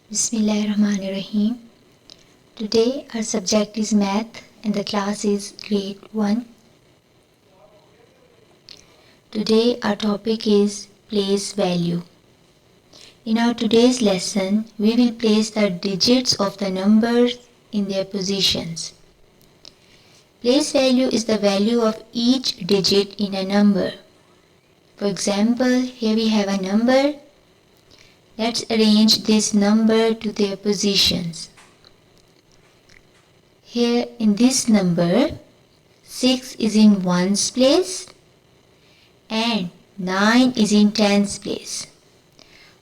Bismillahirrahmanirrahim. Today our subject is math and the class is grade 1. Today our topic is place value. In our today's lesson, we will place the digits of the numbers in their positions. Place value is the value of each digit in a number. For example, here we have a number. Let's arrange this number to their positions. Here in this number, 6 is in 1's place and 9 is in 10's place.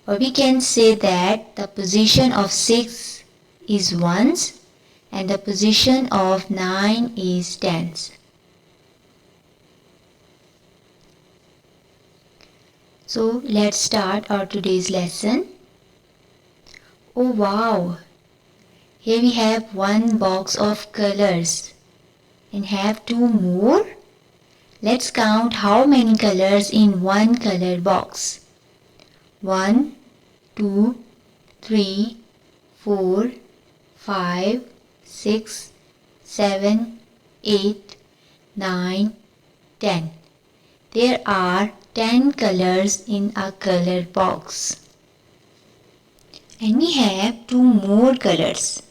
Or we can say that the position of 6 is 1's and the position of 9 is 10's. So let's start our today's lesson. Oh wow! Here we have one box of colors and have two more. Let's count how many colors in one color box. 1, 2, 3, 4, 5, 6, 7, 8, 9, 10. There are 10 colors in a color box. And we have two more colors.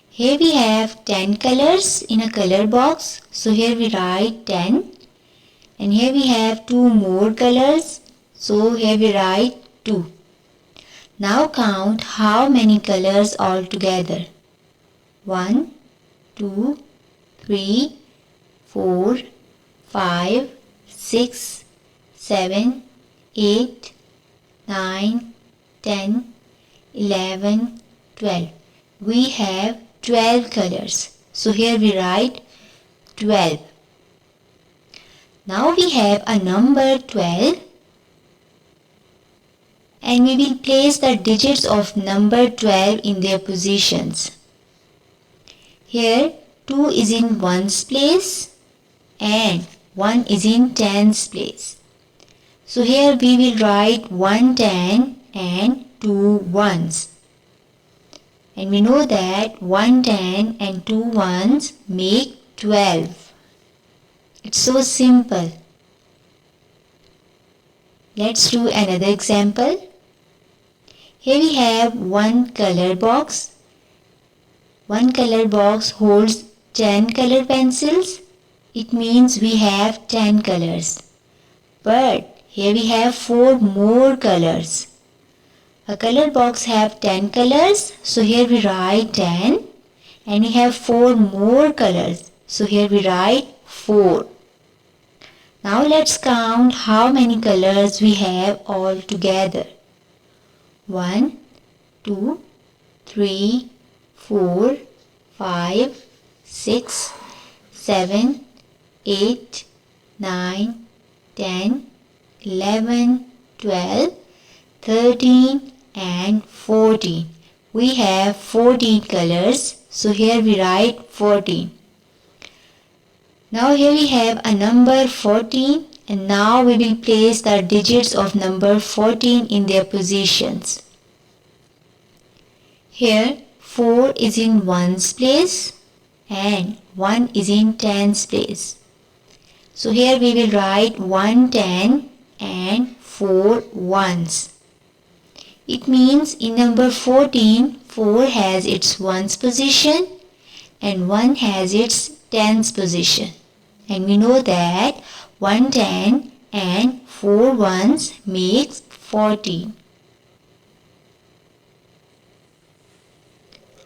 Here we have 10 colors in a color box. So here we write 10. And here we have two more colors. So here we write 2. Now count how many colors altogether. 1, 2, 3, 4, 5, 6, 7, 8, 9, 10, 11, 12. We have 12 colors. So here we write 12. Now we have a number 12 and we will place the digits of number 12 in their positions. Here 2 is in 1's place and 1 is in 10's place. So here we will write 1 10 and 2 1's. And we know that 1 10 and 2 1's make 12. It's so simple. Let's do another example. Here we have one color box. One color box holds 10 color pencils. It means we have 10 colors. But here we have 4 more colors. A color box have 10 colors. So here we write 10. And we have 4 more colors. So here we write 4. Now let's count how many colors we have all together. 1, 2, 3, 4, 5, 6, 7, 8, 9, 10, 11, 12, 13 and 14. We have 14 colors. So here we write 14. Now here we have a number 14 and now we will place the digits of number 14 in their positions. Here 4 is in 1's place and 1 is in 10's place. So here we will write 1 10 and 4 1's. It means in number 14, 4 has its 1's position and 1 has its 10's position. And we know that 1 10 and 4 1's makes 14.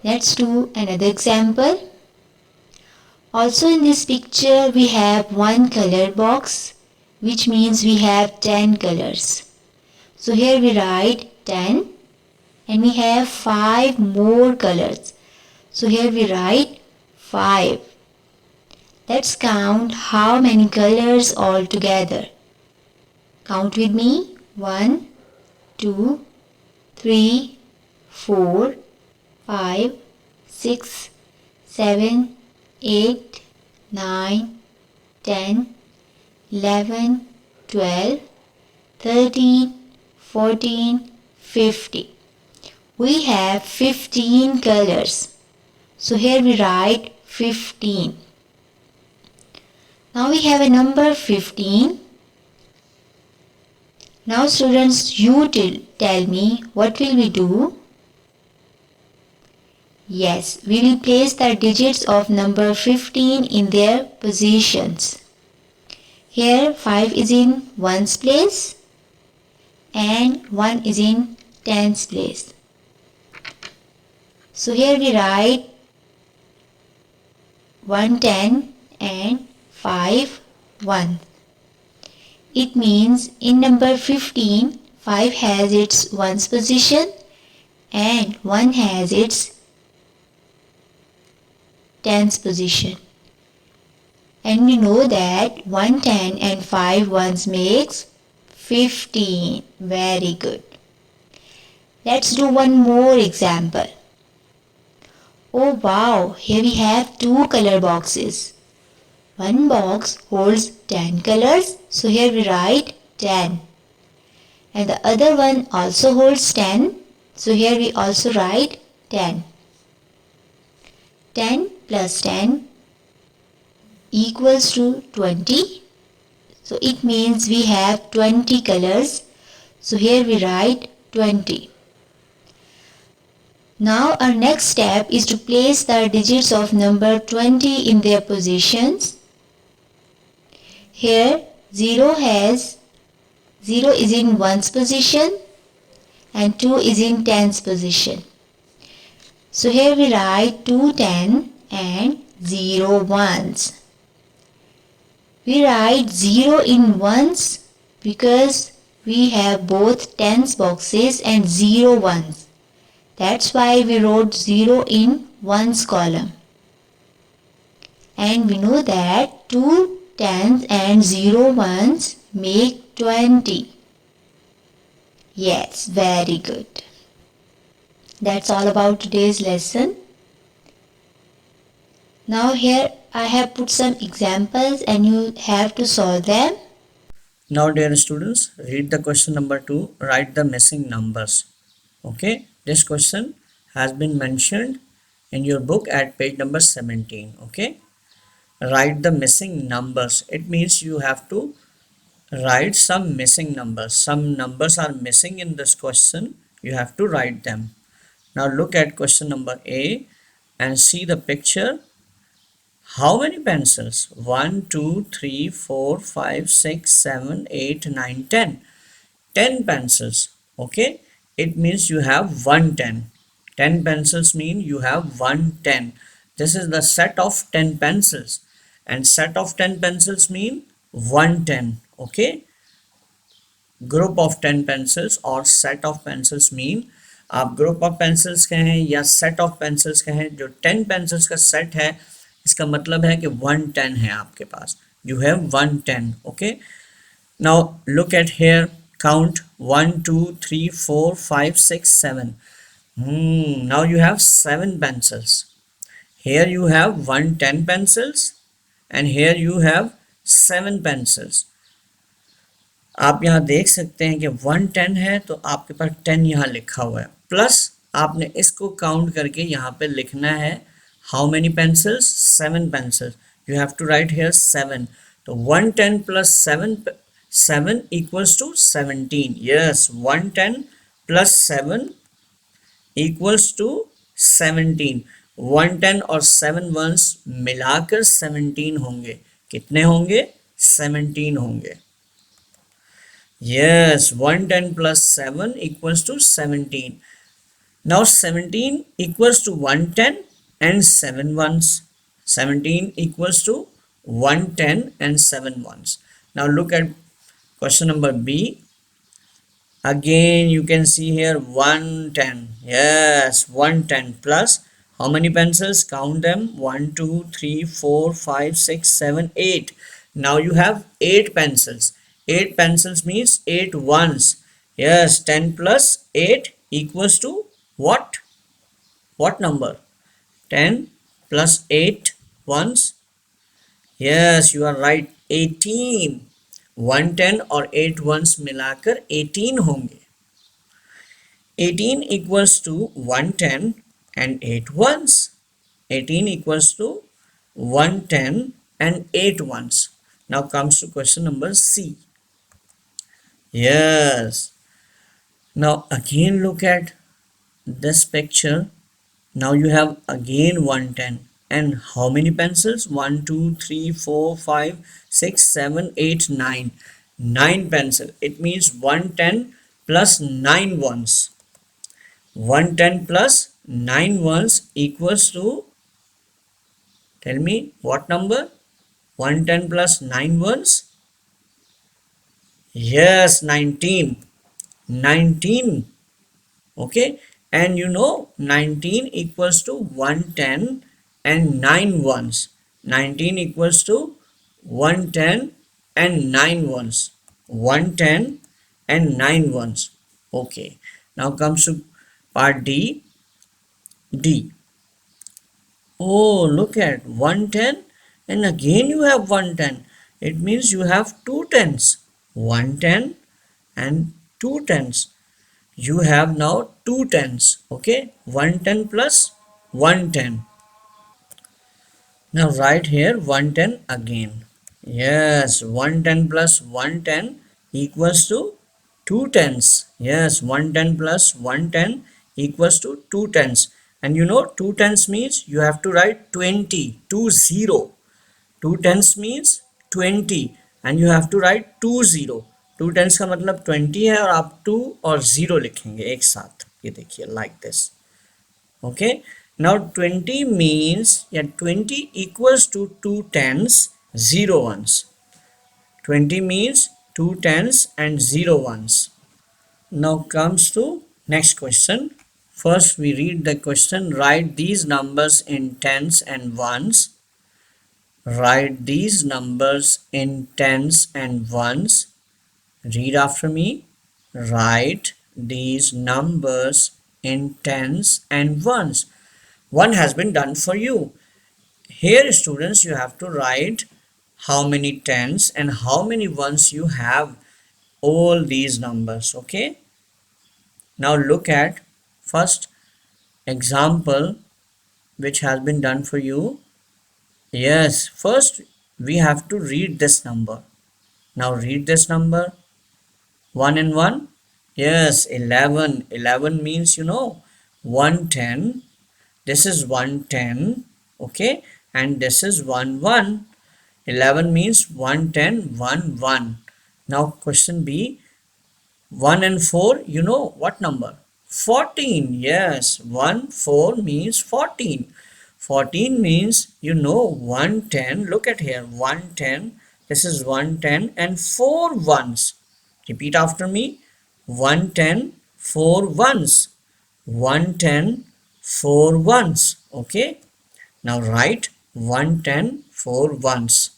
Let's do another example. Also in this picture we have one color box, which means we have 10 colors. So here we write 10 and we have 5 more colors. So here we write 5. Let's count how many colors altogether. Count with me. 1, 2, 3, 4, 5, 6, 7, 8, 9, 10, 11, 12, 13, 14, 50. We have 15 colors. So here we write 15. Now we have a number 15. Now students, you tell me what will we do? Yes, we will place the digits of number 15 in their positions. Here 5 is in ones place and 1 is in tens place. So here we write 110 and 5 1. It means in number 15, 5 has its ones position and 1 has its tens position. And we know that 110 and 5 ones makes 15. Very good. Let's do one more example. Oh wow, here we have two color boxes. One box holds 10 colors, so here we write 10. And the other one also holds 10, so here we also write 10. 10 plus 10 equals to 20. So it means we have 20 colors. So here we write 20. Now our next step is to place the digits of number 20 in their positions. Here 0 is in ones position and 2 is in tens position. So here we write 2 10 and 0 ones. We write 0 in ones because we have both tens boxes and 0 ones. That's why we wrote 0 in ones column. And we know that 2 tens and 0 ones make 20. Yes, very good. That's all about today's lesson. Now here I have put some examples and you have to solve them. Now dear students, read the question number 2, write the missing numbers. Okay, this question has been mentioned in your book at page number 17. Okay, write the missing numbers. It means you have to write some missing numbers. Some numbers are missing in this question. You have to write them. Now look at question number A and see the picture. How many pencils? 1, 2, 3, 4, 5, 6, 7, 8, 9, 10. 10 pencils. Okay, it means you have 110. 10 pencils mean you have 110. This is the set of 10 pencils, and set of 10 pencils mean 110. Okay, group of 10 pencils or set of pencils mean आप group of pencils कहें या set of pencils कहें, जो 10 pencils का set है इसका मतलब है कि 110 है आपके पास. You have 110. Okay, now look at here. Count 1 2 3 4 5 6 7. Now you have 7 pencils. Here you have 110 pencils and here you have 7 pencils. आप यहाँ देख सकते हैं कि 110 है तो आपके पास 10 यहाँ लिखा हुआ है, प्लस आपने इसको काउंट करके यहाँ पे लिखना है. How many pencils? 7 pencils. You have to write here 7. तो 110 plus 7 equals to 17. Yes, 110 plus 7 equals to 17. 110 और 7 वंस मिलाकर 17 होंगे. कितने होंगे? 17 होंगे. Yes, 110 plus 7 equals to 17. Now 17 equals to 110 and 7 ones. 17 equals to 110 and 7 ones. Now look at question number B. Again you can see here 110. Yes, 110 plus how many pencils? Count them. 1 2 3 4 5 6 7 8. Now you have 8 pencils. 8 pencils means 8 ones. Yes, 10 plus 8 equals to what? What number? 10 plus 8 ones. Yes, you are right. 18. 110 और 8 ones मिलाकर 18 होंगे. 18 equals to 110 and 8 ones. 18 equals to 110 and 8 ones. Now comes to question number C. Yes. Now again look at this picture. Now you have again 110. And how many pencils? 1, 2, 3, 4, 5, 6, 7, 8, 9. 9 pencil. It means 110 plus 9 ones. 110 plus 9 ones equals to, tell me what number? 110 plus 9 ones? Yes, 19. 19. Okay, and you know 19 equals to 110 and 9 ones. 19 equals to 110 and 9 ones. 110 and 9 ones. Okay, now comes to part D. D. Oh, look at 110 and again you have 110. It means you have two tens. 110 and two tens. You have now two tens. Okay, 110 plus 110. Now write here 110 again. Yes, 110 plus 110 equals to two tens. Yes, 110 plus 110 equals to two tens. And you know two tens means you have to write 20, 20. Two tens means 20 and you have to write 20. Two tens का मतलब 20 है और आप 2 और 0 लिखेंगे एक साथ. ये देखिए like this. Okay, now 20 means, yeah, 20 equals to two tens, 0 ones. 20 means two tens and 0 ones. Now comes to next question. First we read the question. Write these numbers in tens and ones. Write these numbers in tens and ones. Read after me. Write these numbers in tens and ones. One has been done for you. Here students, you have to write how many tens and how many ones you have all these numbers. Okay. Now look at first example which has been done for you. Yes, first we have to read this number. Now read this number. 1 and 1. Yes, 11. 11 means, you know, 110. This is 110. Okay. And this is 1, 1. 11 means 110, 1, 1. Now question B. 1 and 4, you know what number? 14. Yes, 1, 4 means 14. 14 means, you know, 110. Look at here, 110. This is 110 and 4 ones. Repeat after me. 110, 4 ones. 110, 4 ones. Okay. Now write 110, 4 ones.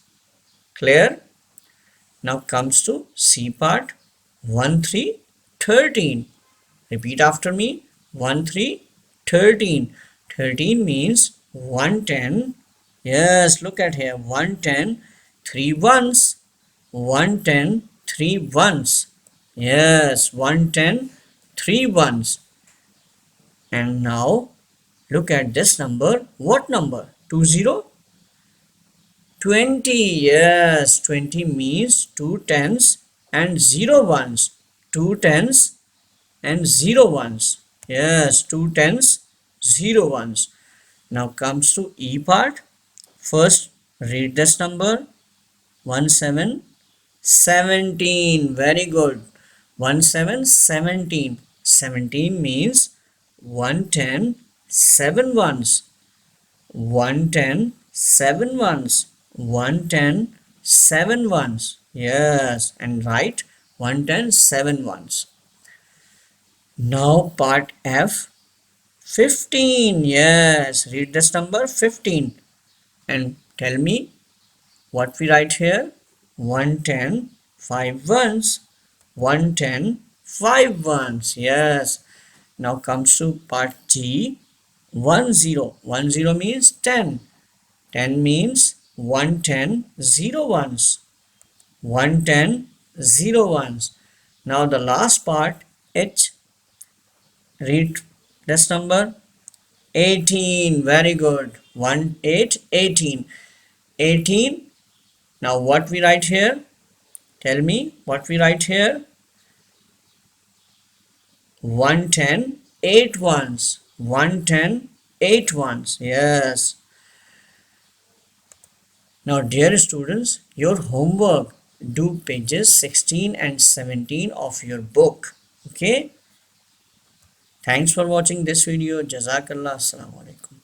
Clear? Now comes to C part. 1, 3, 13. Repeat after me. 1, 3, 13. 13 means 110. Yes, look at here. 110, 3 ones. 110, 3 ones. Yes, 110, 3 ones. And now look at this number. What number? 20? 20. Yes, 20 means two tens and 0 ones. Two tens and 0 ones. Yes, two tens, 0 ones. Now comes to E part. First read this number. 1, 7, 17. Very good. 1, 7, 17. 17 means 110, 7 ones. 110, 7 ones. 110, 7 ones. Yes, and write 110, 7 ones. Now part F. 15. Yes, read this number 15 and tell me what we write here. 110, 5 ones. 110, 5 ones. Yes. Now comes to part G. 10. 10 means 10. 10 means 110, 0 ones. 110, 0 ones. Now the last part H. Read this number. 18. Very good. 1, 8, 18. 18. Now what we write here? Tell me what we write here. 110, 8 ones. 110, 8 ones. Yes. Now dear students, your homework, do pages 16 and 17 of your book. Okay. Thanks for watching this video. Jazakallah. Assalamu alaikum.